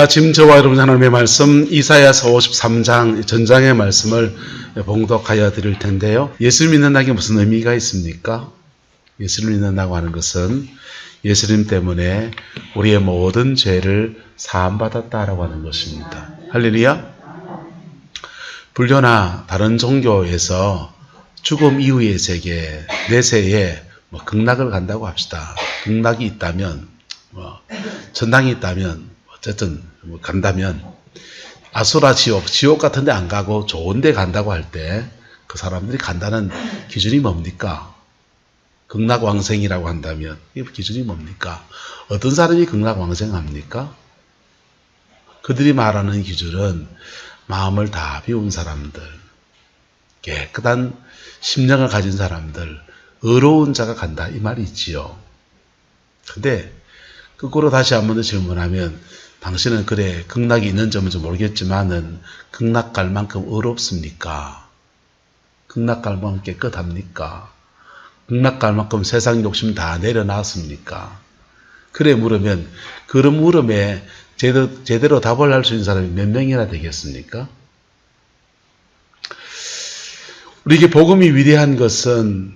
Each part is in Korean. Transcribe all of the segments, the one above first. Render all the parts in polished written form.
지금 저와 여러분 하나님의 말씀 이사야서 53장 전장의 말씀을 봉독하여 드릴 텐데요. 예수를 믿는다는 게 무슨 의미가 있습니까? 예수를 믿는다고 하는 것은 예수님 때문에 우리의 모든 죄를 사함받았다라고 하는 것입니다. 할렐루야. 불교나 다른 종교에서 죽음 이후의 세계, 내세에 극락을 간다고 합시다. 극락이 있다면, 천당이 있다면, 어쨌든 간다면 아수라 지옥 같은 데 안 가고 좋은 데 간다고 할 때 그 사람들이 간다는 기준이 뭡니까? 극락왕생이라고 한다면 이 기준이 뭡니까? 어떤 사람이 극락왕생합니까? 그들이 말하는 기준은 마음을 다 비운 사람들, 깨끗한 심령을 가진 사람들, 의로운 자가 간다 이 말이 있지요. 근데 거꾸로 다시 한 번 더 질문하면 당신은 그래 극락이 있는 점은 좀 모르겠지만은 극락 갈 만큼 의롭습니까? 극락 갈 만큼 깨끗합니까? 극락 갈 만큼 세상 욕심 다 내려놨습니까? 그래 물으면 그런 물음에 제대로 답을 할 수 있는 사람이 몇 명이나 되겠습니까? 우리에게 복음이 위대한 것은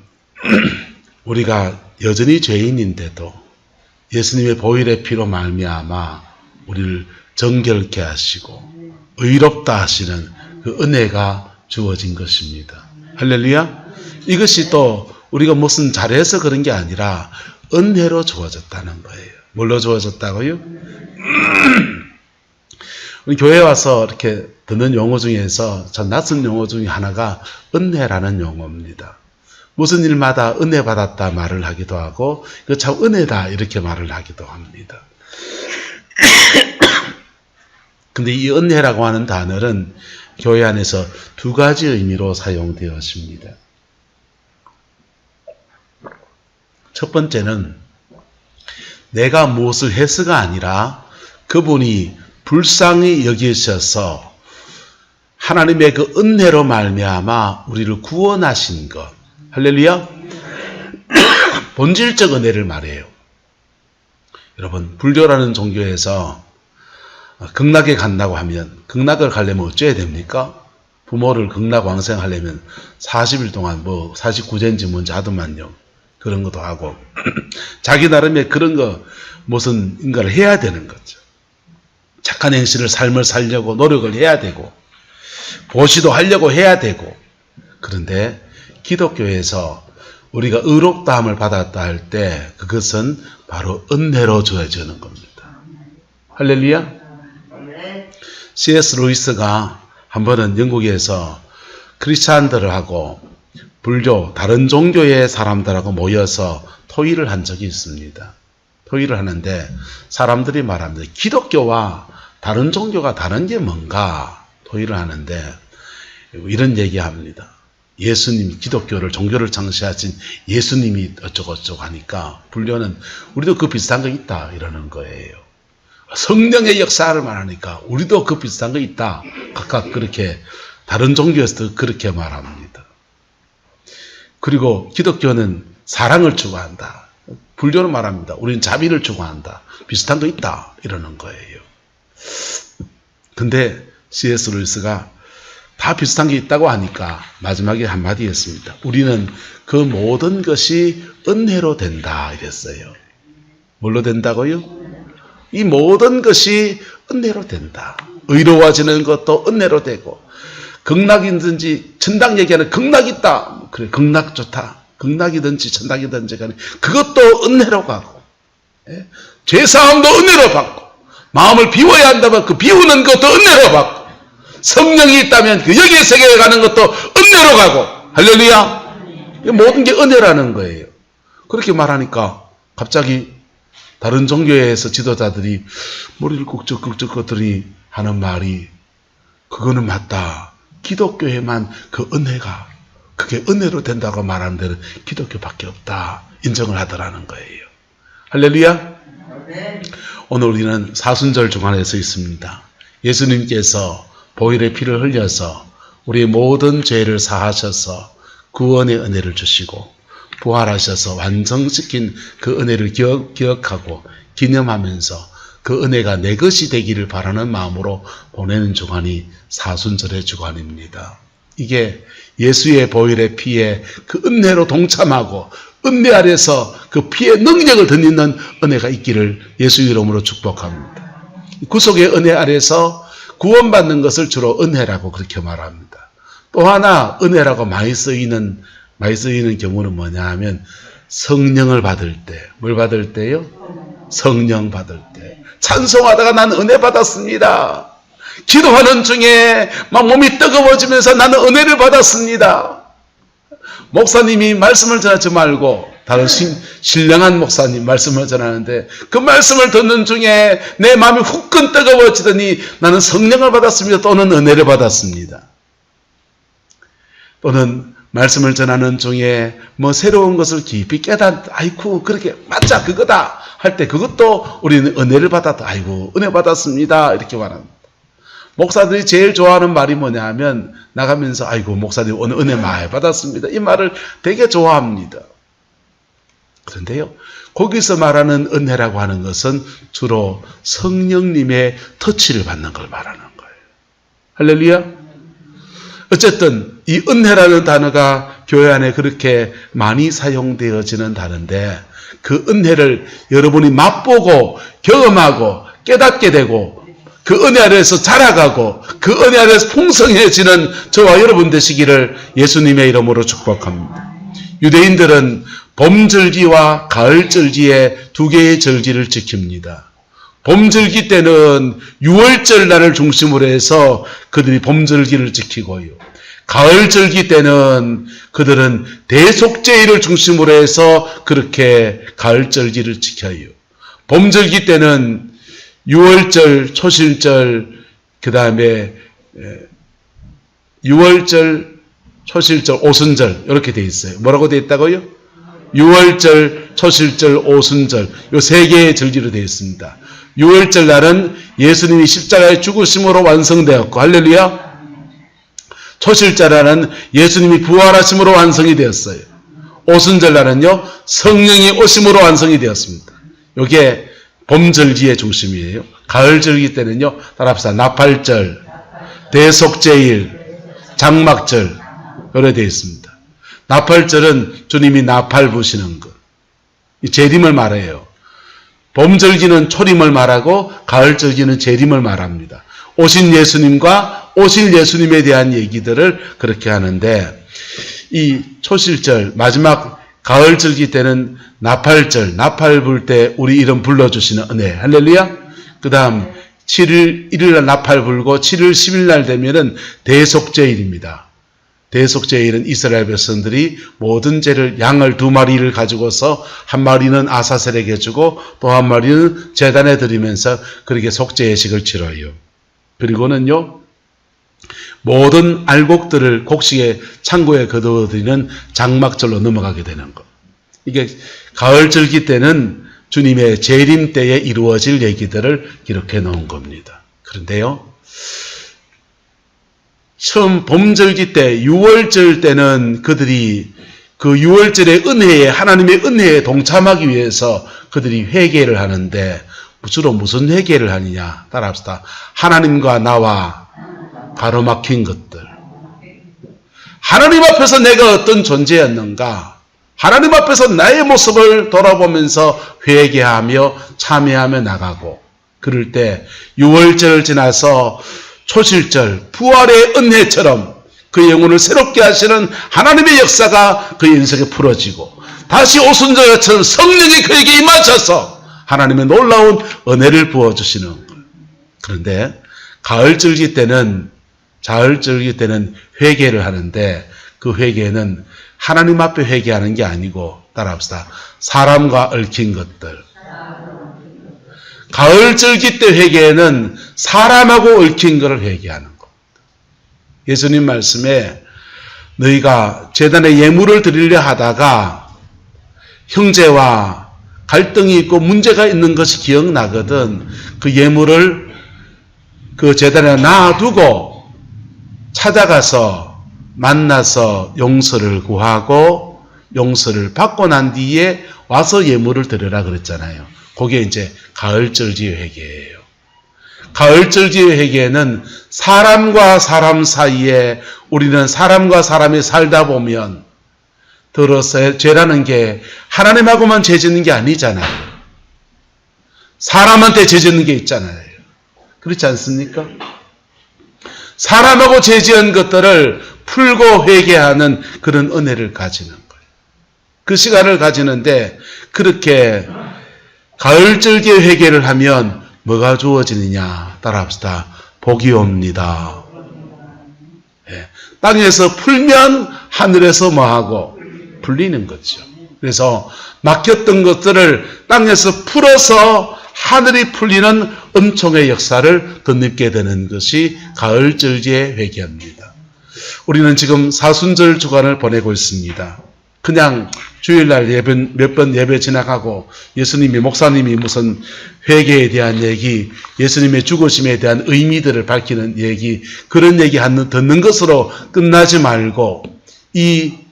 우리가 여전히 죄인인데도 예수님의 보혈의 피로 말미암아 우리를 정결케 하시고 의롭다 하시는 그 은혜가 주어진 것입니다. 할렐루야. 이것이 또 우리가 무슨 잘해서 그런 게 아니라 은혜로 주어졌다는 거예요. 뭘로 주어졌다고요? 우리 교회에 와서 이렇게 듣는 용어 중에서 전 낯선 용어 중에 하나가 은혜라는 용어입니다. 무슨 일마다 은혜 받았다 말을 하기도 하고 그 참 은혜다 이렇게 말을 하기도 합니다. 근데 이 은혜라고 하는 단어는 교회 안에서 두 가지 의미로 사용되었습니다. 첫 번째는 내가 무엇을 해서가 아니라 그분이 불쌍히 여기셔서 하나님의 그 은혜로 말미암아 우리를 구원하신 것. 할렐루야. 본질적 은혜를 말해요. 여러분 불교라는 종교에서 극락에 간다고 하면 극락을 가려면 어째야 됩니까? 부모를 극락왕생하려면 40일 동안 49제인지 뭔지 하더만요. 그런 것도 하고 자기 나름의 그런 거 무슨 인가를 해야 되는 거죠. 착한 행실을 삶을 살려고 노력을 해야 되고 보시도 하려고 해야 되고 그런데 기독교에서 우리가 의롭다함을 받았다 할 때 그것은 바로 은혜로 주어지는 겁니다. 할렐루야. C.S. 루이스가 한 번은 영국에서 크리스찬들하고 불교 다른 종교의 사람들하고 모여서 토의를 한 적이 있습니다. 토의를 하는데 사람들이 말합니다. 기독교와 다른 종교가 다른 게 뭔가 토의를 하는데 이런 얘기합니다. 예수님, 기독교를 종교를 창시하신 예수님이 어쩌고저쩌고 하니까 불교는 우리도 그 비슷한 거 있다 이러는 거예요. 성령의 역사를 말하니까 우리도 그 비슷한 거 있다. 각각 그렇게 다른 종교에서도 그렇게 말합니다. 그리고 기독교는 사랑을 추구한다. 불교는 말합니다. 우리는 자비를 추구한다. 비슷한 거 있다 이러는 거예요. 근데 C.S. 루이스가 다 비슷한 게 있다고 하니까 마지막에 한마디 했습니다. 우리는 그 모든 것이 은혜로 된다 이랬어요. 뭘로 된다고요? 이 모든 것이 은혜로 된다. 의로워지는 것도 은혜로 되고 극락이든지 천당 얘기하는 극락 있다. 그래 극락 좋다. 극락이든지 천당이든지 간에 그것도 은혜로 가고 죄사함도 은혜로 받고 마음을 비워야 한다면 그 비우는 것도 은혜로 받고 성령이 있다면 그 여기의 세계에 가는 것도 은혜로 가고 할렐루야. 모든 게 은혜라는 거예요. 그렇게 말하니까 갑자기 다른 종교에서 지도자들이 머리를 꾹쩍꾹쩍거더니 하는 말이 그거는 맞다. 기독교에만 그 은혜가 그게 은혜로 된다고 말하는 데는 기독교밖에 없다. 인정을 하더라는 거예요. 할렐루야. 오늘 우리는 사순절 주간에 서 있습니다. 예수님께서 보혈의 피를 흘려서 우리의 모든 죄를 사하셔서 구원의 은혜를 주시고 부활하셔서 완성시킨 그 은혜를 기억하고 기념하면서 그 은혜가 내 것이 되기를 바라는 마음으로 보내는 주간이 사순절의 주간입니다. 이게 예수의 보혈의 피에 그 은혜로 동참하고 은혜 아래서 그 피의 능력을 덧입는 은혜가 있기를 예수 이름으로 축복합니다. 구속의 은혜 아래서 구원받는 것을 주로 은혜라고 그렇게 말합니다. 또 하나 은혜라고 많이 쓰이는 경우는 뭐냐 하면 성령을 받을 때, 뭘 받을 때요? 성령 받을 때. 찬송하다가 나는 은혜 받았습니다. 기도하는 중에 막 몸이 뜨거워지면서 나는 은혜를 받았습니다. 목사님이 말씀을 전하지 말고 다른 신령한 목사님 말씀을 전하는데 그 말씀을 듣는 중에 내 마음이 후끈 뜨거워지더니 나는 성령을 받았습니다. 또는 은혜를 받았습니다. 또는 말씀을 전하는 중에 뭐 새로운 것을 깊이 아이고 그렇게 맞자 그거다 할 때 그것도 우리는 은혜를 받았다. 아이고 은혜 받았습니다. 이렇게 말합니다. 목사들이 제일 좋아하는 말이 뭐냐 하면 나가면서 아이고 목사님 오늘 은혜 많이 받았습니다. 이 말을 되게 좋아합니다. 그런데요, 거기서 말하는 은혜라고 하는 것은 주로 성령님의 터치를 받는 걸 말하는 거예요. 할렐루야. 어쨌든 이 은혜라는 단어가 교회 안에 그렇게 많이 사용되어지는 단어인데 그 은혜를 여러분이 맛보고 경험하고 깨닫게 되고 그 은혜 아래에서 자라가고 그 은혜 아래에서 풍성해지는 저와 여러분 되시기를 예수님의 이름으로 축복합니다. 유대인들은 봄절기와 가을절기에 두 개의 절기를 지킵니다. 봄절기 때는 6월절 날을 중심으로 해서 그들이 봄절기를 지키고요. 가을절기 때는 그들은 대속제일을 중심으로 해서 그렇게 가을절기를 지켜요. 봄절기 때는 6월절, 초실절, 그 다음에 6월절, 초실절, 오순절 이렇게 돼 있어요. 뭐라고 돼 있다고요? 6월절, 초실절, 오순절 이 세 개의 절기로 되어 있습니다. 6월절 날은 예수님이 십자가의 죽으심으로 완성되었고 할렐루야. 초실절 날은 예수님이 부활하심으로 완성이 되었어요. 오순절 날은요 성령이 오심으로 완성이 되었습니다. 이게 봄절기의 중심이에요. 가을절기 때는요 따라합시다. 나팔절, 대속제일, 장막절 이렇게 되어 있습니다. 나팔절은 주님이 나팔 부시는 것, 이 재림을 말해요. 봄절기는 초림을 말하고 가을절기는 재림을 말합니다. 오신 예수님과 오실 예수님에 대한 얘기들을 그렇게 하는데 이 초실절 마지막 가을절기 때는 나팔절, 나팔 불 때 우리 이름 불러주시는 은혜 할렐루야. 그 다음 7일 1일날 나팔 불고 7일 10일날 되면은 대속제일입니다. 대속제일은 이스라엘 백성들이 모든 죄를 양을 2마리를 가지고서 한 마리는 아사셀에게 주고 또 한 마리는 제단에 드리면서 그렇게 속죄 예식을 치러요. 그리고는요 모든 알곡들을 곡식의 창고에 거두어드리는 장막절로 넘어가게 되는 것. 이게 가을절기 때는 주님의 재림 때에 이루어질 얘기들을 기록해 놓은 겁니다. 그런데요 처음 봄절기 때 6월절 때는 그들이 그 6월절의 은혜에 하나님의 은혜에 동참하기 위해서 그들이 회개를 하는데 주로 무슨 회개를 하느냐 따라합시다. 하나님과 나와 가로막힌 것들, 하나님 앞에서 내가 어떤 존재였는가, 하나님 앞에서 나의 모습을 돌아보면서 회개하며 참회하며 나가고 그럴 때 6월절을 지나서 초실절 부활의 은혜처럼 그 영혼을 새롭게 하시는 하나님의 역사가 그 인생에 풀어지고 다시 오순절처럼 성령이 그에게 임하셔서 하나님의 놀라운 은혜를 부어주시는 거예요. 그런데 가을절기 때는 회개를 하는데 그 회개는 하나님 앞에 회개하는 게 아니고 따라합시다. 사람과 얽힌 것들. 가을절기 때 회개는 사람하고 얽힌 것을 회개하는 겁니다. 예수님 말씀에 너희가 제단에 예물을 드리려 하다가 형제와 갈등이 있고 문제가 있는 것이 기억나거든 그 예물을 그 제단에 놔두고 찾아가서 만나서 용서를 구하고 용서를 받고 난 뒤에 와서 예물을 드려라 그랬잖아요. 그게 이제 가을절기의 회개예요. 가을절기의 회개는 사람과 사람 사이에 우리는 사람과 사람이 살다 보면 들어서 죄라는 게 하나님하고만 죄 짓는 게 아니잖아요. 사람한테 죄 짓는 게 있잖아요. 그렇지 않습니까? 사람하고 죄 지은 것들을 풀고 회개하는 그런 은혜를 가지는 거예요. 그 시간을 가지는데 그렇게 가을절기 회개를 하면 뭐가 주어지느냐? 따라합시다. 복이 옵니다. 예. 땅에서 풀면 하늘에서 뭐하고? 풀리는 거죠. 그래서 막혔던 것들을 땅에서 풀어서 하늘이 풀리는 은총의 역사를 덧입게 되는 것이 가을절기의 회개입니다. 우리는 지금 사순절 주간을 보내고 있습니다. 그냥 주일날 몇 번 예배 지나가고 예수님이 목사님이 무슨 회개에 대한 얘기, 예수님의 죽으심에 대한 의미들을 밝히는 얘기, 그런 얘기 듣는 것으로 끝나지 말고 이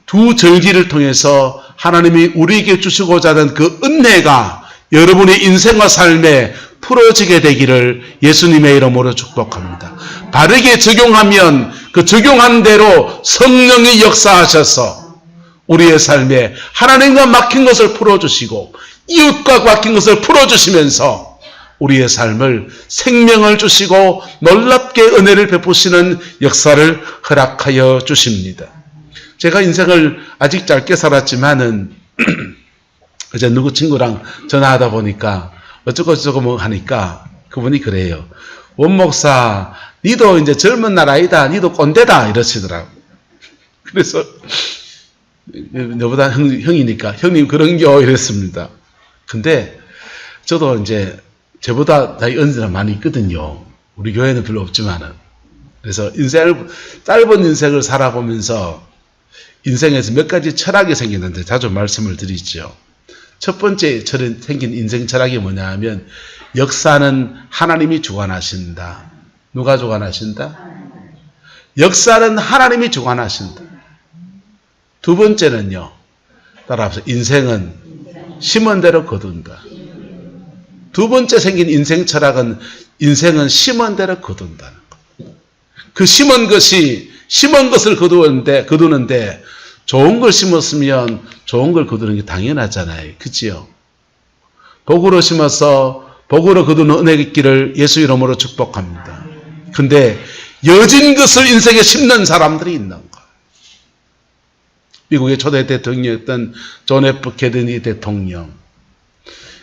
두 절기를 통해서 하나님이 우리에게 주시고자 하는 그 은혜가 여러분의 인생과 삶에 풀어지게 되기를 예수님의 이름으로 축복합니다. 바르게 적용하면 그 적용한 대로 성령이 역사하셔서 우리의 삶에 하나님과 막힌 것을 풀어주시고 이웃과 막힌 것을 풀어주시면서 우리의 삶을 생명을 주시고 놀랍게 은혜를 베푸시는 역사를 허락하여 주십니다. 제가 인생을 아직 짧게 살았지만은 어제 누구 친구랑 전화하다 보니까 어쩌고 뭐 하니까 그분이 그래요. 원 목사, 니도 이제 젊은 날 아니다. 니도 꼰대다. 이러시더라고. 그래서 너보다 형이니까 형님 그런겨 이랬습니다. 근데 저도 이제 저보다 나이 어린 사람 많이 있거든요. 우리 교회는 별로 없지만은. 그래서 짧은 인생을 살아보면서 인생에서 몇 가지 철학이 생기는데 자주 말씀을 드리죠. 첫 번째 생긴 인생 철학이 뭐냐 하면 역사는 하나님이 주관하신다. 누가 주관하신다? 역사는 하나님이 주관하신다. 두 번째는요. 따라합시다. 인생은 심은 대로 거둔다. 두 번째 생긴 인생 철학은 인생은 심은 대로 거둔다는 것. 그 심은 것을 거두는데 좋은 걸 심었으면 좋은 걸 거두는 게 당연하잖아요. 그치요? 복으로 심어서 복으로 거두는 은혜의 길을 예수 이름으로 축복합니다. 근데 여진 것을 인생에 심는 사람들이 있는 거예요. 미국의 초대 대통령이었던 존 F 케네디 대통령.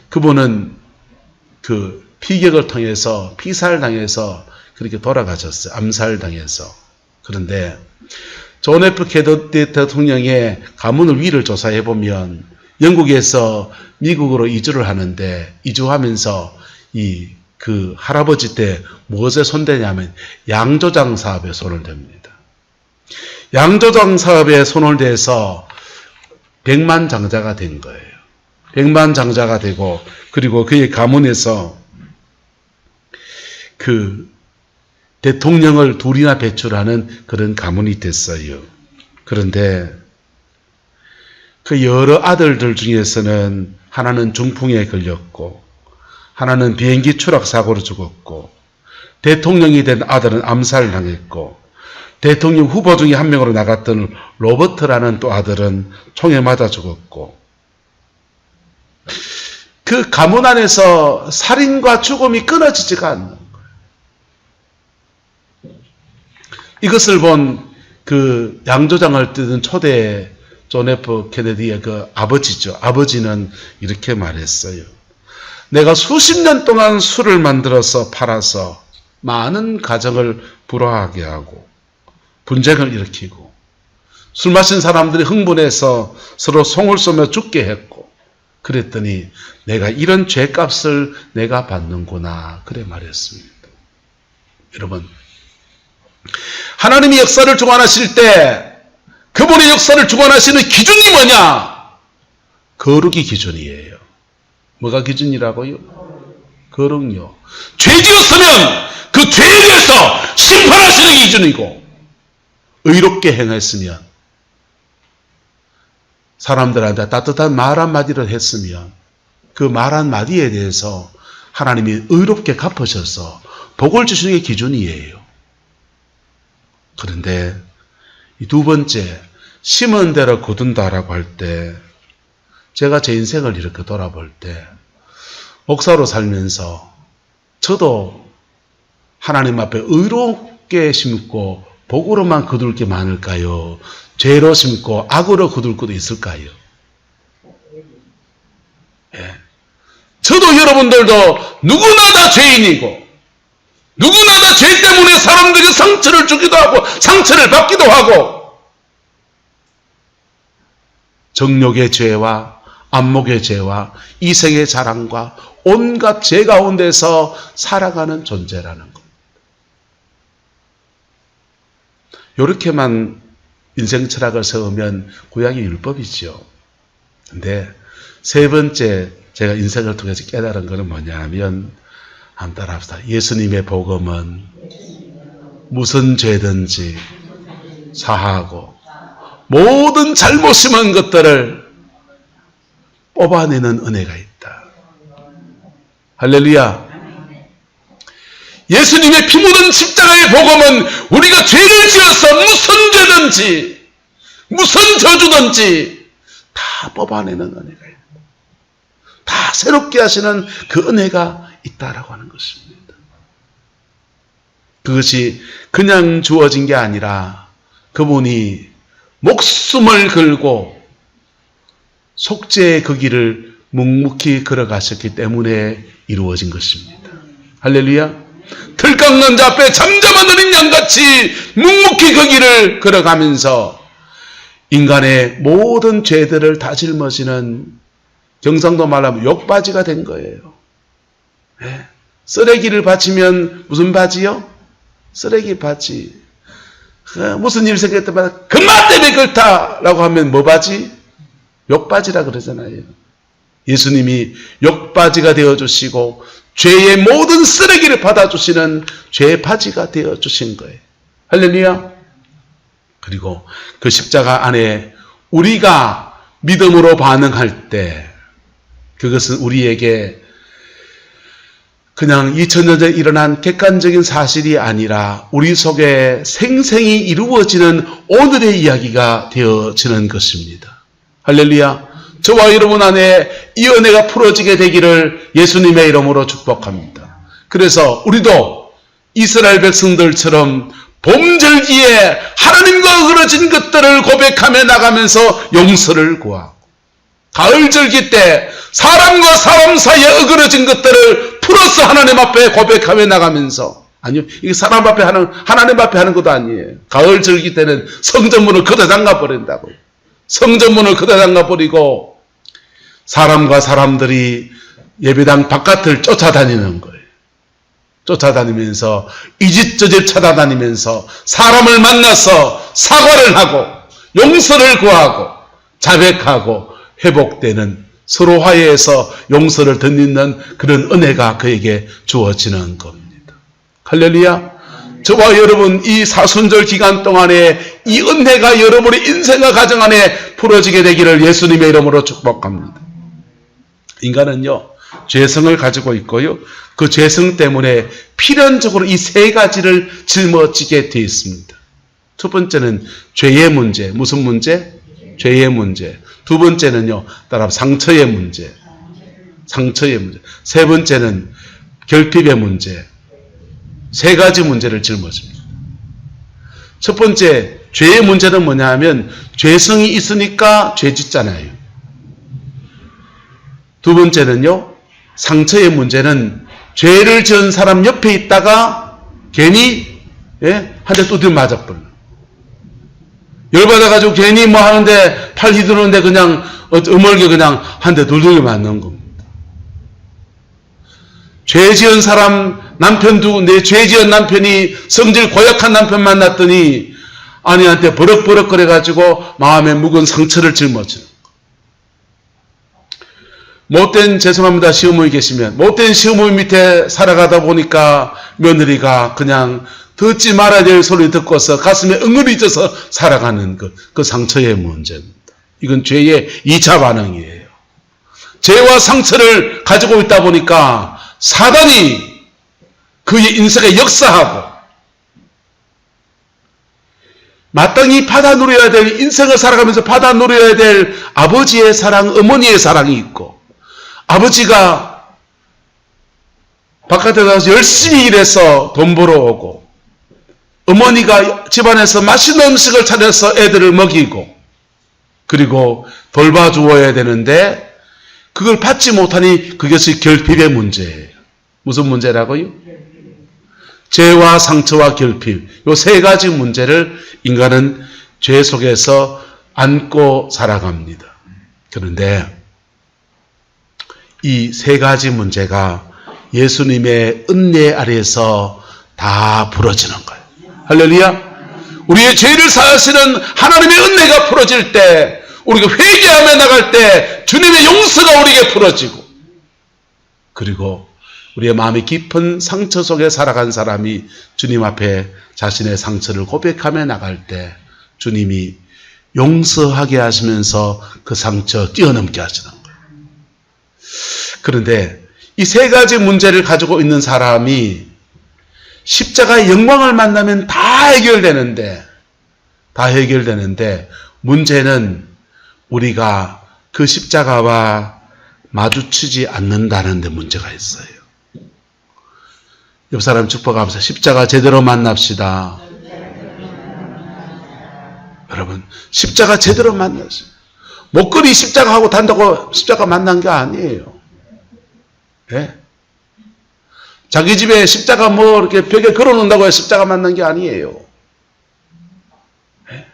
그분은 그 피격을 통해서 피살당해서 그렇게 돌아가셨어요. 암살당해서. 그런데 존 F 케네디 대통령의 가문을 위를 조사해 보면 영국에서 미국으로 이주를 하는데 이주하면서 그 할아버지 때 무엇에 손대냐면 양조장 사업에 손을 댑니다. 양조장 사업에 손을 대서 백만장자가 된 거예요. 백만장자가 되고 그리고 그의 가문에서 그 대통령을 둘이나 배출하는 그런 가문이 됐어요. 그런데 그 여러 아들들 중에서는 하나는 중풍에 걸렸고 하나는 비행기 추락 사고로 죽었고 대통령이 된 아들은 암살당했고 대통령 후보 중에 한 명으로 나갔던 로버트라는 또 아들은 총에 맞아 죽었고 그 가문 안에서 살인과 죽음이 끊어지지가 않는 거예요. 이것을 본 그 양조장을 뜯은 초대 존 F 케네디의 그 아버지죠. 아버지는 이렇게 말했어요. 내가 수십 년 동안 술을 만들어서 팔아서 많은 가정을 불화하게 하고 분쟁을 일으키고 술 마신 사람들이 흥분해서 서로 송을 쏘며 죽게 했고 그랬더니 내가 이런 죄값을 내가 받는구나 그래 말했습니다. 여러분 하나님이 역사를 주관하실 때 그분의 역사를 주관하시는 기준이 뭐냐? 거룩이 기준이에요. 뭐가 기준이라고요? 거룩요. 죄 지었으면 그 죄에 대해서 심판하시는 기준이고 의롭게 행했으면 사람들한테 따뜻한 말 한마디를 했으면 그 말 한마디에 대해서 하나님이 의롭게 갚으셔서 복을 주시는 게 기준이에요. 그런데 이 두 번째, 심은 대로 거둔다라고 할 때, 제가 제 인생을 이렇게 돌아볼 때, 목사로 살면서 저도 하나님 앞에 의롭게 심고 복으로만 거둘 게 많을까요? 죄로 심고 악으로 거둘 것도 있을까요? 예. 저도 여러분들도 누구나 다 죄인이고 누구나 다 죄 때문에 사람들에게 상처를 주기도 하고 상처를 받기도 하고 정욕의 죄와 안목의 죄와 이생의 자랑과 온갖 죄 가운데서 살아가는 존재라는 것. 이렇게만 인생 철학을 세우면 구약이 율법이죠. 근데 세 번째 제가 인생을 통해서 깨달은 것은 뭐냐 하면, 한번 따라합시다. 예수님의 복음은 무슨 죄든지 사하고 모든 잘못 심은 것들을 뽑아내는 은혜가 있다. 할렐루야. 예수님의 피 묻은 십자가의 복음은 우리가 죄를 지어서 무슨 죄든지 무슨 저주든지 다 뽑아내는 은혜가 있다. 다 새롭게 하시는 그 은혜가 있다라고 하는 것입니다. 그것이 그냥 주어진 게 아니라 그분이 목숨을 걸고 속죄의 그 길을 묵묵히 걸어가셨기 때문에 이루어진 것입니다. 할렐루야. 틀 깎는 자 앞에 잠잠한 어린 양같이 묵묵히 그 길을 걸어가면서 인간의 모든 죄들을 다 짊어지는, 경상도 말하면 욕바지가 된 거예요. 네. 쓰레기를 바치면 무슨 바지요? 쓰레기 바지. 무슨 일 생길 때마다 그만 때문에 그렇다라고 하면 뭐 바지? 욕바지라 그러잖아요. 예수님이 욕바지가 되어주시고 죄의 모든 쓰레기를 받아주시는 죄의 바지가 되어주신 거예요. 할렐루야. 그리고 그 십자가 안에 우리가 믿음으로 반응할 때 그것은 우리에게 그냥 2000년 전에 일어난 객관적인 사실이 아니라 우리 속에 생생히 이루어지는 오늘의 이야기가 되어지는 것입니다. 할렐루야. 저와 여러분 안에 이 은혜가 풀어지게 되기를 예수님의 이름으로 축복합니다. 그래서 우리도 이스라엘 백성들처럼 봄절기에 하나님과 어그러진 것들을 고백하며 나가면서 용서를 구하고, 가을절기 때 사람과 사람 사이에 어그러진 것들을 풀어서 하나님 앞에 고백하며 나가면서, 아니요, 이게 사람 앞에 하는, 하나님 앞에 하는 것도 아니에요. 가을절기 때는 성전문을 걷어 잠가 버린다고요. 성전문을 걷어 잠가 버리고 사람과 사람들이 예배당 바깥을 쫓아다니는 거예요. 쫓아다니면서 이 집 저 집 찾아다니면서 사람을 만나서 사과를 하고 용서를 구하고 자백하고 회복되는, 서로 화해해서 용서를 덧입는 그런 은혜가 그에게 주어지는 겁니다. 할렐루야. 저와 여러분 이 사순절 기간 동안에 이 은혜가 여러분의 인생과 가정 안에 풀어지게 되기를 예수님의 이름으로 축복합니다. 인간은요, 죄성을 가지고 있고요, 그 죄성 때문에 필연적으로 이 세 가지를 짊어지게 되어 있습니다. 첫 번째는 죄의 문제. 무슨 문제? 죄의 문제. 두 번째는요, 따라 상처의 문제. 상처의 문제. 세 번째는 결핍의 문제. 세 가지 문제를 짊어집니다. 첫 번째, 죄의 문제는 뭐냐 하면 죄성이 있으니까 죄 짓잖아요. 두 번째는요, 상처의 문제는 죄를 지은 사람 옆에 있다가 괜히 한 대 두드려 맞아버려. 열받아가지고 괜히 뭐 하는데 팔 휘두르는데 그냥 어멀게 그냥 한 대 두드려 맞는 겁니다. 죄 지은 사람 남편 두고, 내 죄 지은 남편이 성질 고약한 남편 만났더니 아내한테 버럭버럭 그래가지고 마음에 묵은 상처를 짊어지는. 못된, 죄송합니다, 시어머니 계시면, 못된 시어머니 밑에 살아가다 보니까 며느리가 그냥 듣지 말아야 될 소리 듣고서 가슴에 응어리져서 살아가는 그 상처의 문제입니다. 이건 죄의 2차 반응이에요. 죄와 상처를 가지고 있다 보니까 사단이 그의 인생에 역사하고 마땅히 받아 누려야 될, 인생을 살아가면서 받아 누려야 될 아버지의 사랑, 어머니의 사랑이 있고, 아버지가 바깥에 나가서 열심히 일해서 돈 벌어오고, 어머니가 집안에서 맛있는 음식을 차려서 애들을 먹이고, 그리고 돌봐주어야 되는데 그걸 받지 못하니 그것이 결핍의 문제예요. 무슨 문제라고요? 죄와 상처와 결핍, 이 세 가지 문제를 인간은 죄 속에서 안고 살아갑니다. 그런데 이 세 가지 문제가 예수님의 은혜 아래에서 다 풀어지는 거예요. 할렐루야! 우리의 죄를 사하시는 하나님의 은혜가 풀어질 때, 우리가 회개하며 나갈 때 주님의 용서가 우리에게 풀어지고, 그리고 우리의 마음이 깊은 상처 속에 살아간 사람이 주님 앞에 자신의 상처를 고백하며 나갈 때 주님이 용서하게 하시면서 그 상처 뛰어넘게 하시는 거예요. 그런데 이 세 가지 문제를 가지고 있는 사람이 십자가의 영광을 만나면 다 해결되는데 문제는 우리가 그 십자가와 마주치지 않는다는 데 문제가 있어요. 옆 사람 축복하면서 십자가 제대로 만납시다. 여러분, 십자가 제대로 만나세요. 목걸이 십자가 하고 단다고 십자가 만난 게 아니에요. 예? 자기 집에 십자가 뭐 이렇게 벽에 걸어놓는다고 해서 십자가 만난 게 아니에요. 예?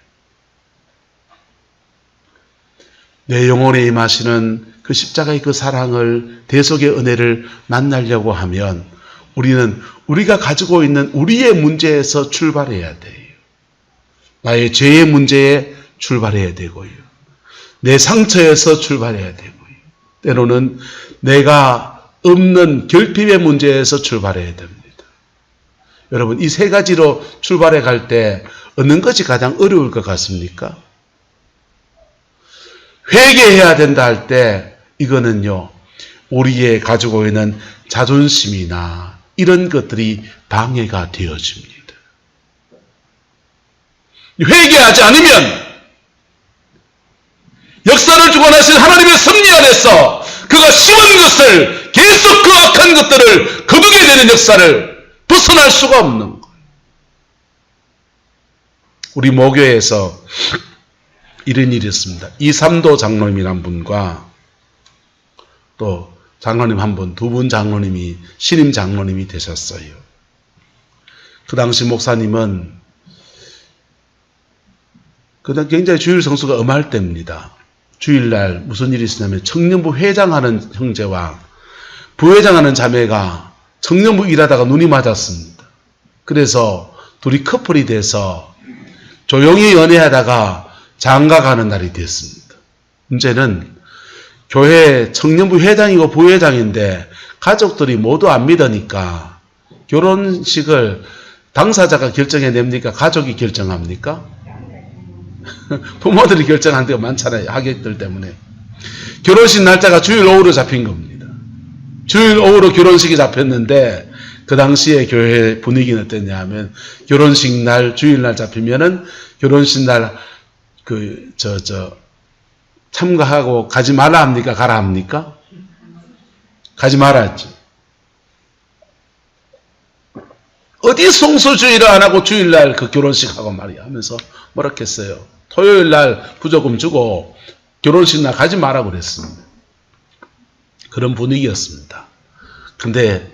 내 영혼에 임하시는 그 십자가의 그 사랑을, 대속의 은혜를 만나려고 하면 우리는 우리가 가지고 있는 우리의 문제에서 출발해야 돼요. 나의 죄의 문제에 출발해야 되고요. 내 상처에서 출발해야 되고요. 때로는 내가 없는 결핍의 문제에서 출발해야 됩니다. 여러분, 이 세 가지로 출발해 갈 때 어느 것이 가장 어려울 것 같습니까? 회개해야 된다 할 때 이거는요, 우리의 가지고 있는 자존심이나 이런 것들이 방해가 되어집니다. 회개하지 않으면 역사를 주관하신 하나님의 섭리 안에서 그가 심은 것을 계속 그 악한 것들을 거두게 되는 역사를 벗어날 수가 없는 거예요. 우리 모교에서 이런 일이 있습니다. 이삼도 장로님이란 분과 또 장로님 한 분, 두 분 장로님이 신임 장로님이 되셨어요. 그 당시 목사님은 그다음 굉장히 주일 성수가 엄할 때입니다. 주일날 무슨 일이 있었냐면 청년부 회장하는 형제와 부회장하는 자매가 청년부 일하다가 눈이 맞았습니다. 그래서 둘이 커플이 돼서 조용히 연애하다가 장가가는 날이 됐습니다. 문제는 교회 청년부 회장이고 부회장인데 가족들이 모두 안 믿으니까 결혼식을 당사자가 결정해냅니까? 가족이 결정합니까? 부모들이 결정한 데가 많잖아요. 하객들 때문에. 결혼식 날짜가 주일 오후로 잡힌 겁니다. 주일 오후로 결혼식이 잡혔는데 그 당시에 교회 분위기는 어땠냐 하면 결혼식 날 주일날 잡히면은 결혼식 날 참가하고 가지 말라 합니까? 가라 합니까? 가지 말았지. 어디 성소주의를 안 하고 주일날 그 결혼식 하고 말이야 하면서 뭐라 했어요. 토요일날 부조금 주고 결혼식 날 가지 마라 그랬습니다. 그런 분위기였습니다. 근데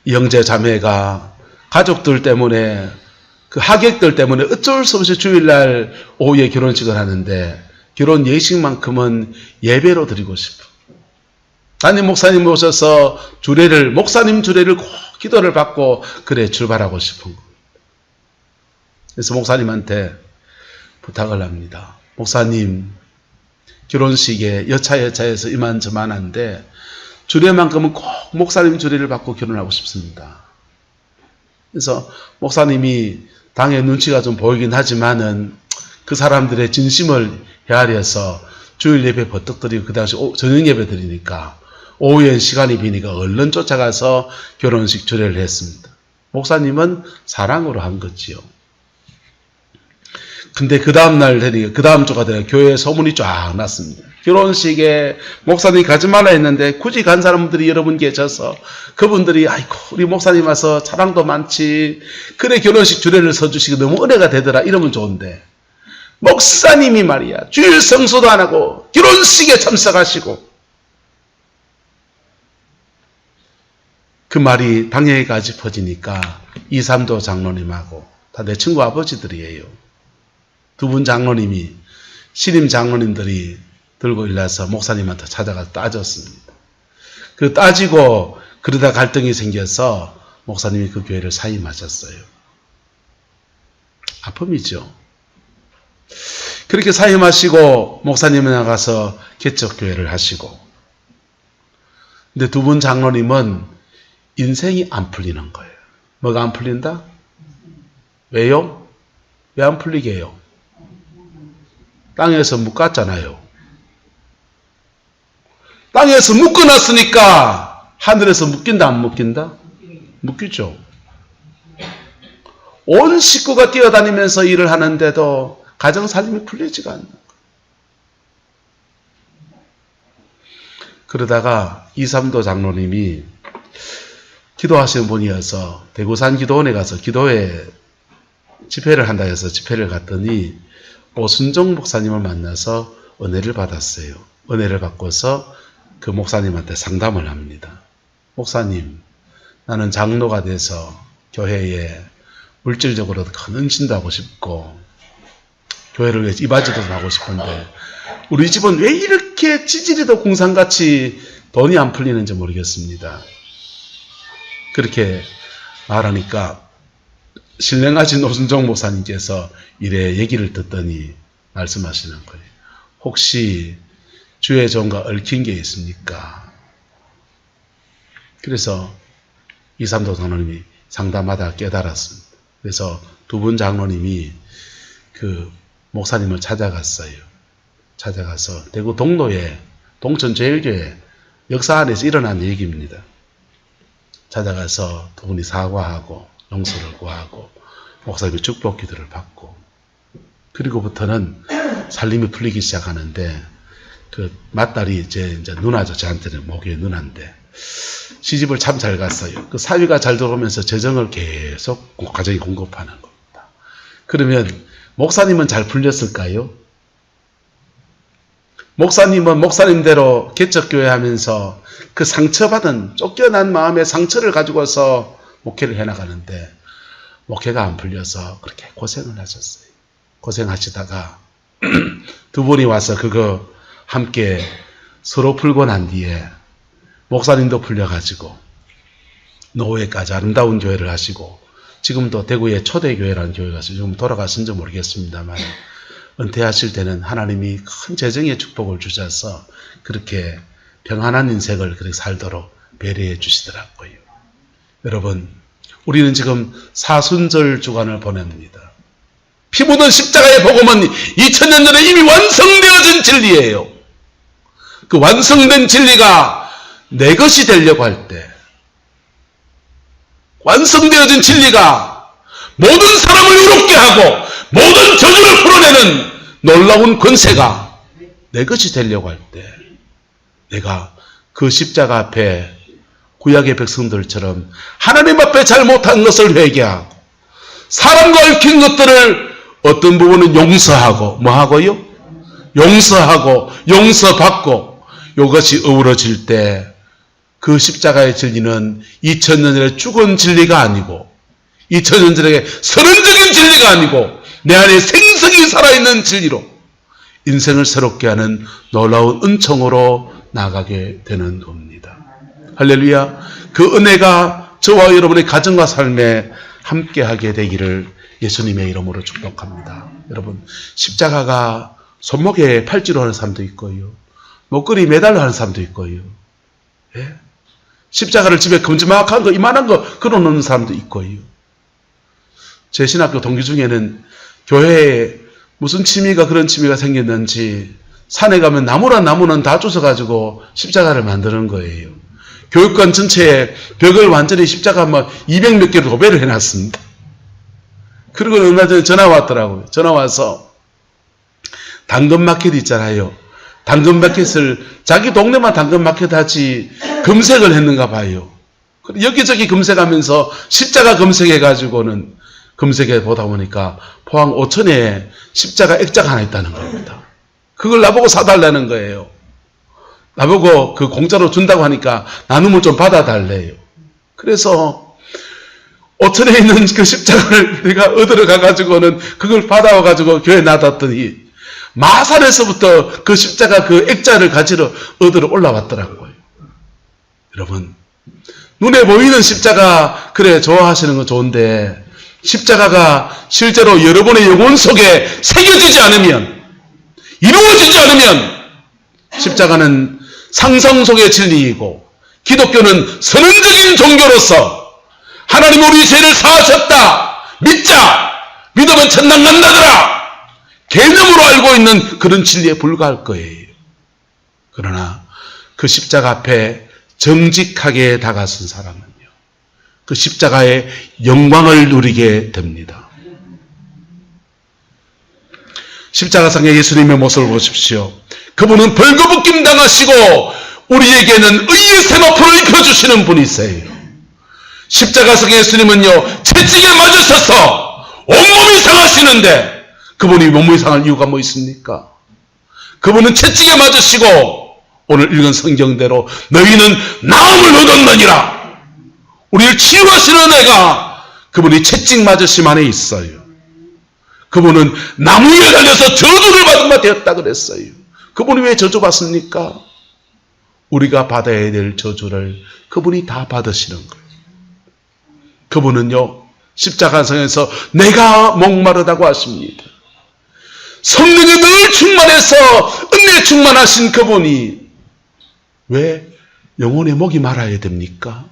이 형제 자매가 가족들 때문에 그 하객들 때문에 어쩔 수 없이 주일날 오후에 결혼식을 하는데 결혼 예식만큼은 예배로 드리고 싶어. 담임 목사님 모셔서 목사님 주례를 꼭 기도를 받고 그래 출발하고 싶은 거. 그래서 목사님한테 부탁을 합니다. 목사님, 결혼식에 여차여차해서 이만저만한데 주례만큼은 꼭 목사님 주례를 받고 결혼하고 싶습니다. 그래서 목사님이 당의 눈치가 좀 보이긴 하지만은 그 사람들의 진심을 헤아려서 주일 예배 버뜩 드리고 그 당시 저녁 예배 드리니까 오후엔 시간이 비니까 얼른 쫓아가서 결혼식 주례를 했습니다. 목사님은 사랑으로 한 거지요. 근데 그 다음날 되니까 그 다음 주가 되니까 교회에 소문이 쫙 났습니다. 결혼식에 목사님 가지 말라 했는데 굳이 간 사람들이 여러분 계셔서 그분들이 아이고 우리 목사님 와서 자랑도 많지 그래 결혼식 주례를 서주시고 너무 은혜가 되더라 이러면 좋은데 목사님이 말이야 주일 성수도 안 하고 결혼식에 참석하시고 그 말이 당연히까지 퍼지니까 이삼도 장로님하고 다 내 친구 아버지들이에요. 두 분 장로님이 신임 장로님들이 들고 일어나서 목사님한테 찾아가서 따졌습니다. 그 따지고 그러다 갈등이 생겨서 목사님이 그 교회를 사임하셨어요. 아픔이죠. 그렇게 사임하시고 목사님은 나가서 개척교회를 하시고 근데 두 분 장로님은 인생이 안 풀리는 거예요. 뭐가 안 풀린다? 왜요? 왜 안 풀리게 해요? 땅에서 묶었잖아요. 땅에서 묶어놨으니까 하늘에서 묶인다 안 묶인다? 묶이죠. 온 식구가 뛰어다니면서 일을 하는데도 가정살림이 풀리지가 않는 거예요. 그러다가 이삼도 장로님이 기도하시는 분이어서 대구산 기도원에 가서 기도회 집회를 한다 해서 집회를 갔더니 오순종 목사님을 만나서 은혜를 받았어요. 은혜를 받고서 그 목사님한테 상담을 합니다. 목사님, 나는 장로가 돼서 교회에 물질적으로 큰 헌신도 하고 싶고 교회를 위해서 이바지도 하고 싶은데 우리 집은 왜 이렇게 찌질이도 공상같이 돈이 안 풀리는지 모르겠습니다. 그렇게 말하니까 신령하신 오순종 목사님께서 이래 얘기를 듣더니 말씀하시는 거예요. 혹시 주의 종과 얽힌 게 있습니까? 그래서 이삼도 장로님이 상담하다 깨달았습니다. 그래서 두 분 장로님이 그 목사님을 찾아갔어요. 찾아가서 대구 동로에 동천제일교회 역사 안에서 일어난 얘기입니다. 찾아가서 두 분이 사과하고 용서를 구하고 목사님의 축복 기도를 받고 그리고부터는 살림이 풀리기 시작하는데 그 맏딸이 이제 누나죠. 저한테는 모교의 누나인데 시집을 참 잘 갔어요. 그 사위가 잘 들어오면서 재정을 계속 가정이 공급하는 겁니다. 그러면 목사님은 잘 풀렸을까요? 목사님은 목사님대로 개척교회 하면서 그 상처받은 쫓겨난 마음의 상처를 가지고서 목회를 해나가는데 목회가 안 풀려서 그렇게 고생을 하셨어요. 고생하시다가 두 분이 와서 그거 함께 서로 풀고 난 뒤에 목사님도 풀려가지고 노후에까지 아름다운 교회를 하시고 지금도 대구의 초대교회라는 교회가 지금 돌아가신지 모르겠습니다만 은퇴하실 때는 하나님이 큰 재정의 축복을 주셔서 그렇게 평안한 인생을 그렇게 살도록 배려해 주시더라고요. 여러분, 우리는 지금 사순절 주간을 보냅니다. 피 묻은 십자가의 복음은 2000년 전에 이미 완성되어진 진리예요. 그 완성된 진리가 내 것이 되려고 할 때, 완성되어진 진리가 모든 사람을 의롭게 하고 모든 저주를 풀어내는 놀라운 권세가 내 것이 되려고 할 때, 내가 그 십자가 앞에 구약의 백성들처럼 하나님 앞에 잘못한 것을 회개하고 사람과 얽힌 것들을 어떤 부분은 용서하고 뭐하고요? 용서하고 용서받고 이것이 어우러질 때 그 십자가의 진리는 2000년 전에 죽은 진리가 아니고 2000년 전에 선언적인 진리가 아니고 내 안에 생성이 살아있는 진리로 인생을 새롭게 하는 놀라운 은총으로 나가게 되는 겁니다. 할렐루야. 그 은혜가 저와 여러분의 가정과 삶에 함께하게 되기를 예수님의 이름으로 축복합니다. 여러분, 십자가가 손목에 팔찌로 하는 사람도 있고요. 목걸이 매달로 하는 사람도 있고요. 예? 십자가를 집에 큼지막한 거, 이만한 거 걸어놓는 사람도 있고요. 제 신학교 동기 중에는 교회에 무슨 취미가 그런 취미가 생겼는지 산에 가면 나무란 나무는 다 주워가지고 십자가를 만드는 거예요. 교육관 전체에 벽을 완전히 십자가 막 200몇 개로 도배를 해놨습니다. 그리고 얼마 전에 전화 왔더라고요. 전화 와서 당근마켓 있잖아요. 당근마켓을 자기 동네만 당근마켓 하지 검색을 했는가 봐요. 여기저기 검색하면서 십자가 검색해가지고는 검색해 보다 보니까 포항 오천에 십자가 액자가 하나 있다는 겁니다. 그걸 나보고 사달라는 거예요. 나보고 그 공짜로 준다고 하니까 나눔을 좀 받아달래요. 그래서 오천에 있는 그 십자가를 내가 얻으러 가가지고는 그걸 받아와가지고 교회에 놔뒀더니 마산에서부터 그 십자가 그 액자를 가지러 얻으러 올라왔더라고요. 여러분, 눈에 보이는 십자가 그래 좋아하시는 건 좋은데 십자가가 실제로 여러분의 영혼 속에 새겨지지 않으면, 이루어지지 않으면 십자가는 상상 속의 진리이고 기독교는 선언적인 종교로서 하나님 우리 죄를 사하셨다, 믿자, 믿으면 천당 간다더라 개념으로 알고 있는 그런 진리에 불과할 거예요. 그러나 그 십자가 앞에 정직하게 다가선 사람은요, 그 십자가의 영광을 누리게 됩니다. 십자가상의 예수님의 모습을 보십시오. 그분은 벌거벗김 당하시고 우리에게는 의의 세마포를 입혀주시는 분이세요. 십자가상의 예수님은요, 채찍에 맞으셔서 온몸이 상하시는데 그분이 몸이 상할 이유가 뭐 있습니까? 그분은 채찍에 맞으시고 오늘 읽은 성경대로 너희는 나음을 얻었느니라, 우리를 치유하시는 애가 그분이 채찍 맞으심 안에 있어요. 그분은 나무 위에 달려서 저주를 받은 바 되었다 그랬어요. 그분이 왜 저주받습니까? 우리가 받아야 될 저주를 그분이 다 받으시는 거예요. 그분은요, 십자가상에서 내가 목마르다고 하십니다. 성령에 늘 충만해서 은혜에 충만하신 그분이 왜 영혼의 목이 말아야 됩니까?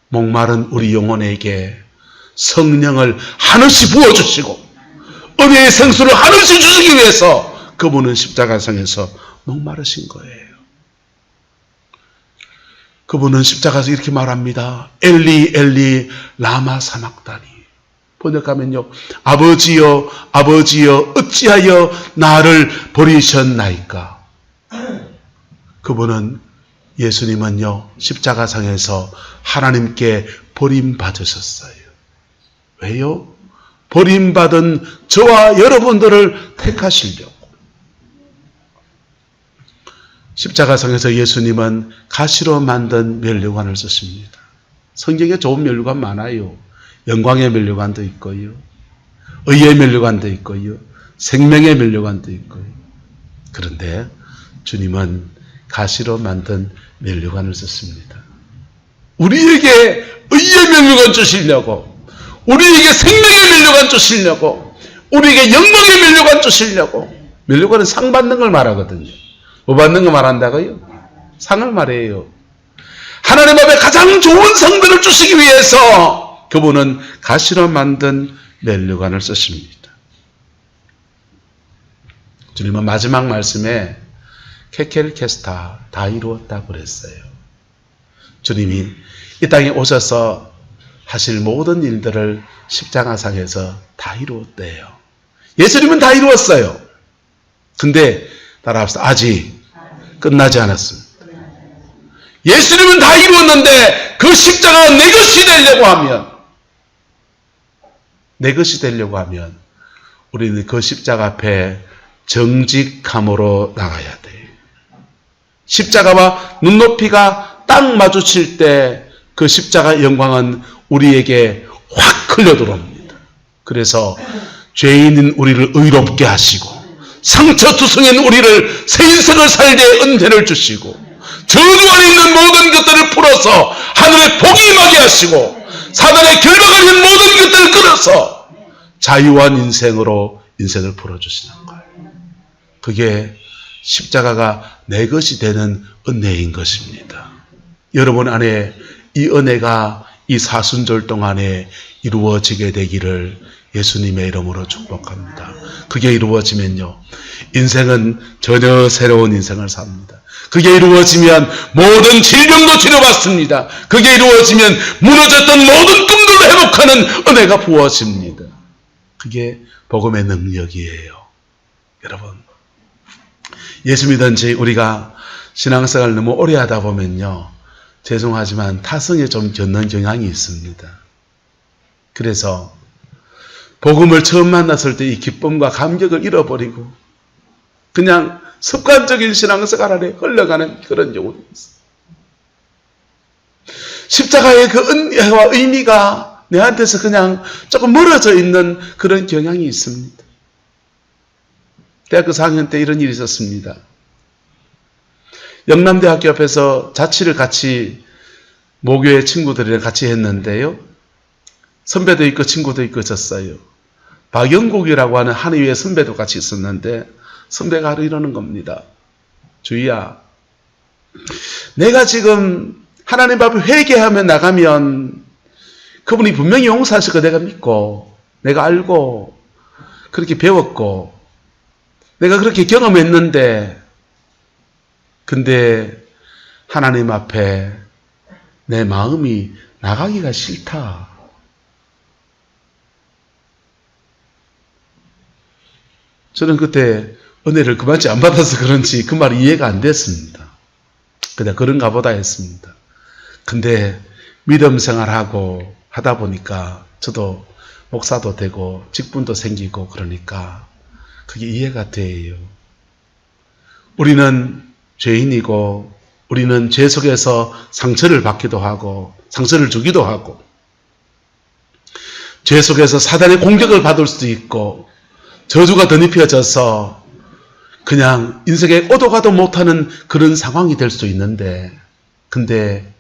목마른 우리 영혼에게 성령을 한없이 부어주시고 은혜의 생수를 한없이 주시기 위해서 그분은 십자가상에서 목마르신 거예요. 그분은 십자가에서 이렇게 말합니다. 엘리 엘리 라마 사막다니. 번역하면요, 아버지여 아버지여 어찌하여 나를 버리셨나이까. 그분은, 예수님은요, 십자가상에서 하나님께 버림받으셨어요. 왜요? 버림받은 저와 여러분들을 택하시려고. 십자가상에서 예수님은 가시로 만든 면류관을 쓰십니다. 성경에 좋은 면류관 많아요. 영광의 면류관도 있고요, 의의 면류관도 있고요, 생명의 면류관도 있고요. 그런데 주님은 가시로 만든 면류관을 썼습니다. 우리에게 의의 면류관 주시려고, 우리에게 생명의 면류관 주시려고, 우리에게 영광의 면류관 주시려고. 면류관은 상 받는 걸 말하거든요. 뭐 받는 거 말한다고요? 상을 말해요. 하나님 앞에 가장 좋은 상들을 주시기 위해서 그분은 가시로 만든 면류관을 쓰십니다. 주님은 마지막 말씀에 케켈케스타, 다 이루었다고 그랬어요. 주님이 이 땅에 오셔서 하실 모든 일들을 십자가상에서 다 이루었대요. 예수님은 다 이루었어요. 근데 따라합시다. 아직 끝나지 않았습니다. 예수님은 다 이루었는데 그 십자가가 내 것이 되려고 하면, 내 것이 되려고 하면 우리는 그 십자가 앞에 정직함으로 나가야 돼요. 십자가와 눈높이가 딱 마주칠 때 그 십자가 영광은 우리에게 확 흘려 들어옵니다. 그래서 죄인인 우리를 의롭게 하시고 상처투성인 우리를 새 인생을 살게 은혜를 주시고 저주 안에 있는 모든 것들을 풀어서 하늘의 복이 임하게 하시고 사단의 결박을 있는 모든 것들을 끊어서 자유한 인생으로 인생을 풀어주시는 거예요. 그게 십자가가 내 것이 되는 은혜인 것입니다. 여러분 안에 이 은혜가 이 사순절 동안에 이루어지게 되기를 예수님의 이름으로 축복합니다. 그게 이루어지면요, 인생은 전혀 새로운 인생을 삽니다. 그게 이루어지면 모든 질병도 치료받습니다. 그게 이루어지면 무너졌던 모든 꿈들도 회복하는 은혜가 부어집니다. 그게 복음의 능력이에요. 여러분, 예수 믿은 지 우리가 신앙생활을 너무 오래 하다 보면요, 죄송하지만 타성에 좀 젖는 경향이 있습니다. 그래서 복음을 처음 만났을 때 이 기쁨과 감격을 잃어버리고 그냥 습관적인 신앙생활 안에 흘러가는 그런 경우도 있어요. 십자가의 그 은혜와 의미가 내한테서 그냥 조금 멀어져 있는 그런 경향이 있습니다. 대학교 4학년 때 이런 일이 있었습니다. 영남대학교 앞에서 자취를 같이 모교의 친구들이랑 같이 했는데요, 선배도 있고 친구도 있고 있었어요. 박영국이라고 하는 한의회 선배도 같이 있었는데 선배가 하루 이러는 겁니다. 주희야, 내가 지금 하나님 앞에 회개하며 나가면 그분이 분명히 용서하실 거 내가 믿고 내가 알고 그렇게 배웠고 내가 그렇게 경험했는데, 근데 하나님 앞에 내 마음이 나가기가 싫다. 저는 그때 은혜를 그만치 안 받아서 그런지 그 말이 이해가 안 됐습니다. 그냥 그런가 보다 했습니다. 근데 믿음 생활하고 하다 보니까 저도 목사도 되고 직분도 생기고 그러니까 그게 이해가 돼요. 우리는 죄인이고 우리는 죄 속에서 상처를 받기도 하고 상처를 주기도 하고 죄 속에서 사단의 공격을 받을 수도 있고 저주가 덧입혀져서 그냥 인생에 오도 가도 못하는 그런 상황이 될 수도 있는데, 근데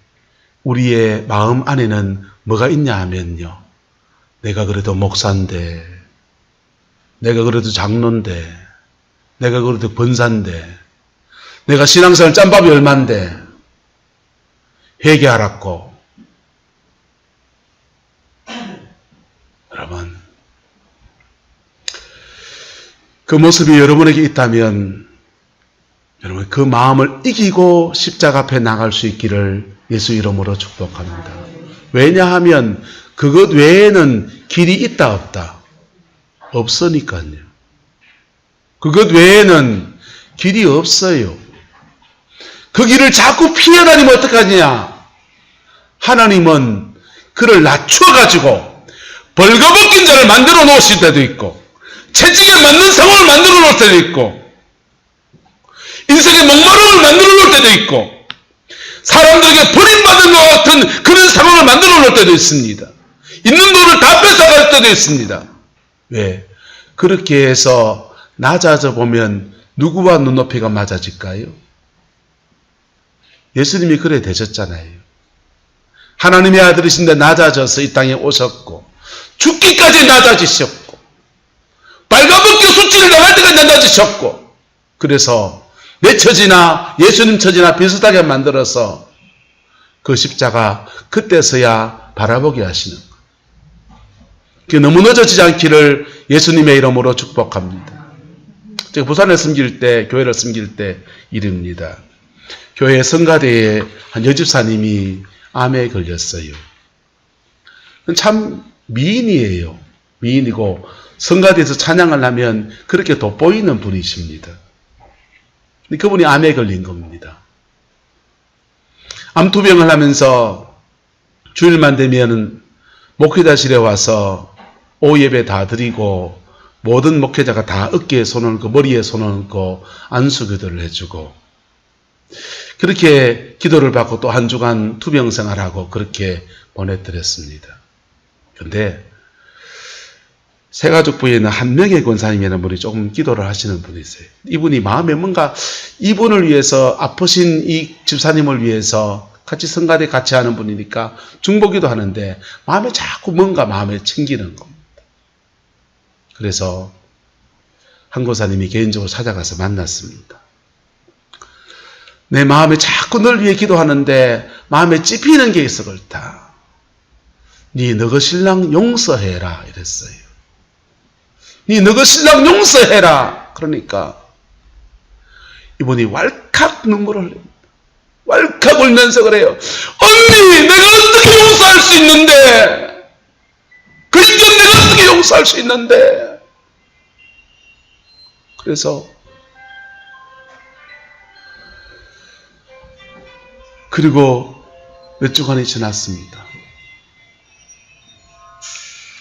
우리의 마음 안에는 뭐가 있냐 하면요, 내가 그래도 목사인데, 내가 그래도 장로인데, 내가 그래도 권사인데, 내가 신앙생활 짬밥이 얼만데 회개하라고. 여러분, 그 모습이 여러분에게 있다면 여러분 그 마음을 이기고 십자가 앞에 나갈 수 있기를 예수 이름으로 축복합니다. 왜냐하면 그것 외에는 길이 있다 없다? 없으니까요. 그것 외에는 길이 없어요. 그 길을 자꾸 피해 다니면 어떡하냐? 하나님은 그를 낮춰가지고 벌거벗긴 자를 만들어 놓으실 때도 있고 채찍에 맞는 상황을 만들어 놓을 때도 있고 인생의 목마름을 만들어 놓을 때도 있고 사람들에게 버림받은 것 같은 그런 상황을 만들어 놓을 때도 있습니다. 있는 돈을 다 뺏어갈 때도 있습니다. 왜? 그렇게 해서 낮아져 보면 누구와 눈높이가 맞아질까요? 예수님이 그래 되셨잖아요. 하나님의 아들이신데 낮아져서 이 땅에 오셨고 죽기까지 낮아지셨고 발가벗겨 수치를 당할 때까지 낮아지셨고, 그래서 내 처지나 예수님 처지나 비슷하게 만들어서 그 십자가 그때서야 바라보게 하시는 거예요. 너무 늦어지지 않기를 예수님의 이름으로 축복합니다. 제가 부산에 섬길 때, 교회를 섬길 때 일입니다. 교회 성가대에 한 여집사님이 암에 걸렸어요. 참 미인이에요. 미인이고 성가대에서 찬양을 하면 그렇게 돋보이는 분이십니다. 그분이 암에 걸린 겁니다. 암투병을 하면서 주일만 되면 목회자실에 와서 오후 예배 다 드리고 모든 목회자가 다 어깨에 손을 얹고 머리에 손을 얹고 안수기도를 해주고 그렇게 기도를 받고 또 한 주간 투병 생활하고 그렇게 보내드렸습니다. 그런데 새가족 부에는 한 명의 권사님이라는 분이 조금 기도를 하시는 분이 있어요. 이분이 마음에 뭔가 이분을 위해서 아프신 이 집사님을 위해서 같이 성가대 같이 하는 분이니까 중보기도 하는데 마음에 자꾸 뭔가 마음에 챙기는 겁니다. 그래서 한 권사님이 개인적으로 찾아가서 만났습니다. 내 마음에 자꾸 널 위해 기도하는데 마음에 찝히는 게 있어 그렇다. 네 너그 신랑 용서해라 이랬어요. 너그 신랑 용서해라. 그러니까 이분이 왈칵 눈물을 흘립니다. 왈칵 울면서 그래요. 언니, 내가 어떻게 용서할 수 있는데? 그 인간 내가 어떻게 용서할 수 있는데? 그래서 그리고 몇 주간이 지났습니다.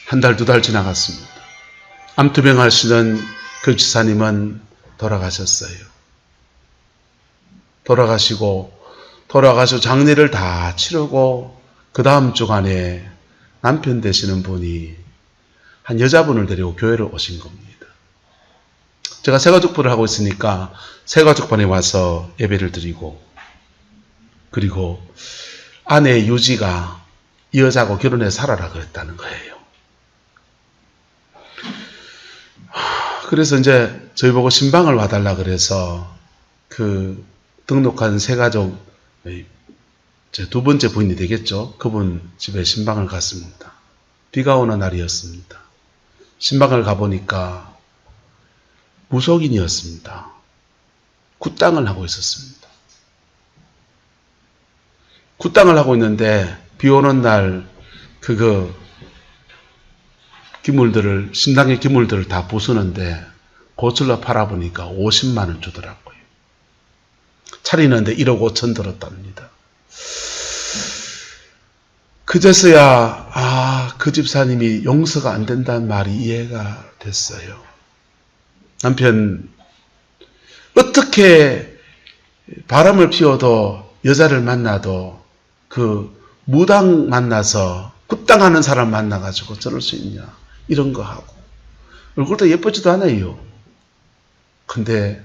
한 달, 두 달 지나갔습니다. 암투병 하시던 그 지사님은 돌아가셨어요. 돌아가시고 장례를 다 치르고 그 다음 주간에 남편 되시는 분이 한 여자분을 데리고 교회를 오신 겁니다. 제가 새가족부를 하고 있으니까 새가족반에 와서 예배를 드리고, 그리고 아내 유지가 이 여자하고 결혼해 살아라 그랬다는 거예요. 그래서 이제 저희 보고 신방을 와달라 그래서 그 등록한 새가족 제 두 번째 부인이 되겠죠. 그분 집에 신방을 갔습니다. 비가 오는 날이었습니다. 신방을 가보니까 무속인이었습니다. 굿당을 하고 있었습니다. 굿당을 하고 있는데 비 오는 날 기물들을, 신당의 기물들을 다 부수는데 고철로 팔아보니까 50만 원 주더라고요. 차리는데 1억 5천 들었답니다. 그제서야 그 집사님이 용서가 안 된다는 말이 이해가 됐어요. 남편 어떻게 바람을 피워도 여자를 만나도 그 무당 만나서 굿당하는 사람 만나가지고 저럴 수 있냐, 이런 거 하고 얼굴도 예쁘지도 않아요. 근데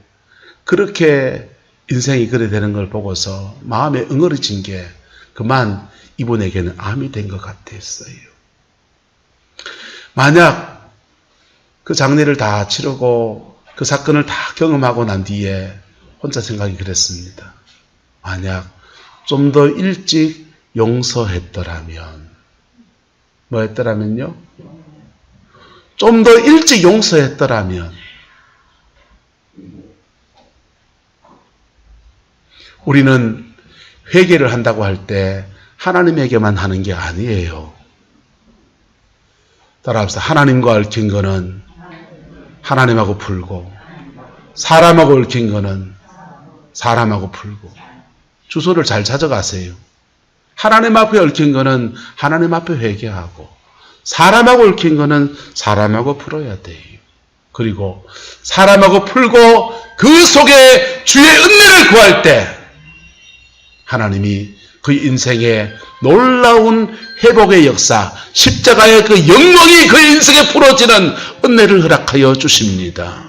그렇게 인생이 그래 되는 걸 보고서 마음에 응어리진 게 그만 이분에게는 암이 된 것 같았어요. 만약 그 장례를 다 치르고 그 사건을 다 경험하고 난 뒤에 혼자 생각이 그랬습니다. 만약 좀 더 일찍 용서했더라면, 뭐 했더라면요? 좀 더 일찍 용서했더라면 우리는 회개를 한다고 할 때 하나님에게만 하는 게 아니에요. 따라합시다. 하나님과 얽힌 거는 하나님하고 풀고, 사람하고 얽힌 거는 사람하고 풀고. 주소를 잘 찾아가세요. 하나님 앞에 얽힌 거는 하나님 앞에 회개하고, 사람하고 얽힌 거는 사람하고 풀어야 돼요. 그리고 사람하고 풀고 그 속에 주의 은혜를 구할 때 하나님이 그 인생의 놀라운 회복의 역사, 십자가의 그 영광이 그 인생에 풀어지는 은혜를 허락하여 주십니다.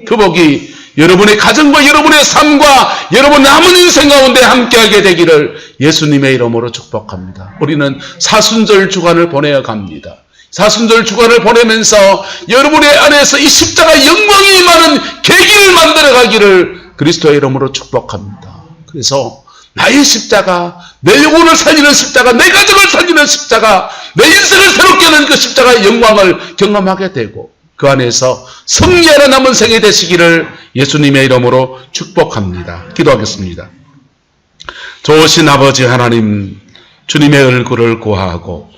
그 복이 여러분의 가정과 여러분의 삶과 여러분 남은 인생 가운데 함께하게 되기를 예수님의 이름으로 축복합니다. 우리는 사순절 주간을 보내어 갑니다. 사순절 주간을 보내면서 여러분의 안에서 이 십자가의 영광이 임하는 계기를 만들어 가기를 그리스도의 이름으로 축복합니다. 그래서 나의 십자가, 내 영혼을 살리는 십자가, 내 가정을 살리는 십자가, 내 인생을 새롭게 하는 그 십자가의 영광을 경험하게 되고 그 안에서 승리하는 남은 생이 되시기를 예수님의 이름으로 축복합니다. 기도하겠습니다. 좋으신 아버지 하나님, 주님의 얼굴을 구하고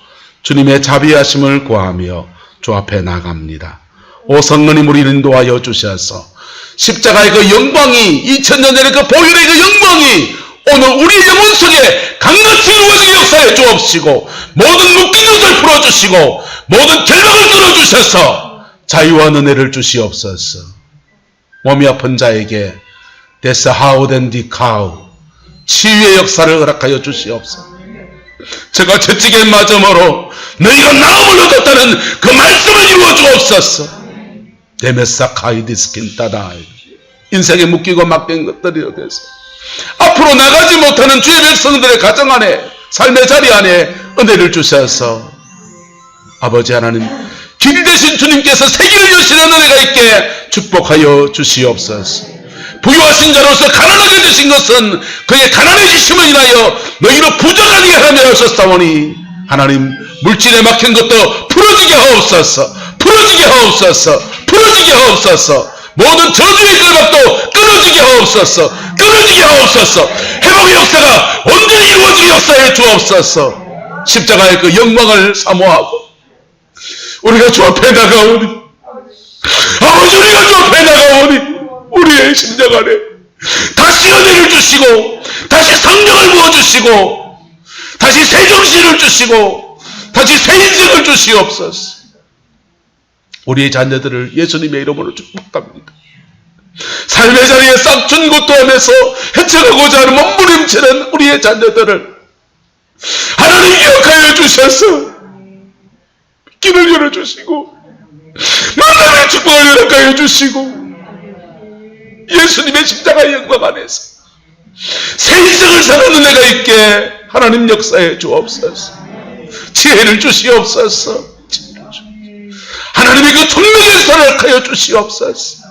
주님의 자비하심을 구하며 주 앞에 나갑니다. 오 성령님, 우리를 인도하여 주셔서 십자가의 그 영광이, 2000년 전의 그 보혈의 그 영광이 오늘 우리 영혼 속에 강같이 이루어지게 역사해 주옵시고, 모든 묶인 것을 풀어주시고 모든 결박을 끊어주셔서 자유와 은혜를 주시옵소서. 몸이 아픈 자에게 데스 하우덴 디카우 치유의 역사를 허락하여 주시옵소서. 제가 채찍에 맞음으로 너희가 나음을 얻었다는 그 말씀을 이루어 주옵소서. 데메사 카이디스킨 따다이 인생에 묶이고 막힌 것들이 여기서 앞으로 나가지 못하는 주의 백성들의 가정 안에, 삶의 자리 안에 은혜를 주셔서 아버지 하나님, 길 대신 주님께서 세기를 여시는 은혜가 있게 축복하여 주시옵소서. 부유하신 자로서 가난하게 되신 것은 그의 가난해지심을 인하여 너희로 부족하게 하며 하셨사오니 하나님, 물질에 막힌 것도 풀어지게 하옵소서. 풀어지게 끊어지게 하옵소서. 풀어지게 하옵소서. 모든 저주의 결박도 끊어지게 하옵소서. 끊어지게 하옵소서. 회복의 역사가 온전히 이루어지게 역사해 주옵소서. 십자가의 그 영광을 사모하고 우리가 주 앞에 나가오니, 아버지, 우리가 주 앞에 나가오니 우리의 심령 안에 다시 은혜를 주시고, 다시 성령을 부어주시고, 다시 새 정신을 주시고, 다시 새 인생을 주시옵소서. 우리의 자녀들을 예수님의 이름으로 축복합니다. 삶의 자리에 싹준 고통하면서 헤쳐가고자 하는 몸부림치는 우리의 자녀들을 하나님 기억하여 주셔서 길을 열어주시고, 만남의 축복을 허락하여 주시고, 예수님의 십자가의 영광 안에서 새 인생을 사는 은혜가 있게 하나님 역사해 주옵소서. 지혜를 주시옵소서. 하나님의 그 총명의 손을 하여 주시옵소서.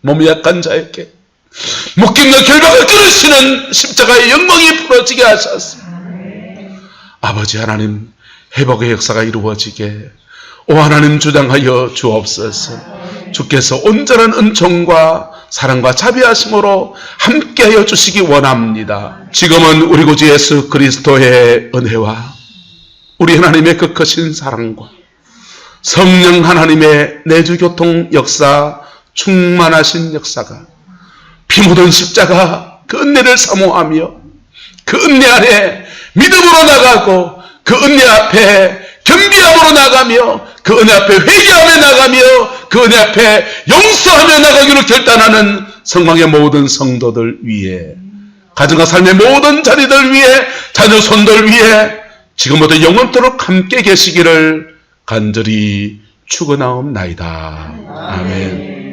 몸이 약한 자에게 묶임과 결박을 끊으시는 십자가의 영광이 부러지게 하소서. 아버지 하나님, 회복의 역사가 이루어지게 오 하나님 주장하여 주옵소서. 주께서 온전한 은총과 사랑과 자비하심으로 함께하여 주시기 원합니다. 지금은 우리 구주 예수 그리스도의 은혜와 우리 하나님의 그 크신 사랑과 성령 하나님의 내주교통 역사, 충만하신 역사가 피 묻은 십자가 그 은혜를 사모하며 그 은혜 안에 믿음으로 나가고 그 은혜 앞에 겸비함으로 나가며 그 은혜 앞에 회개하며 나가며 그 은혜 앞에 용서하며 나가기로 결단하는 성황의 모든 성도들 위해, 가정과 삶의 모든 자리들 위해, 자녀 손들 위해 지금부터 영원토록 함께 계시기를 간절히 축원하옵나이다. 아멘.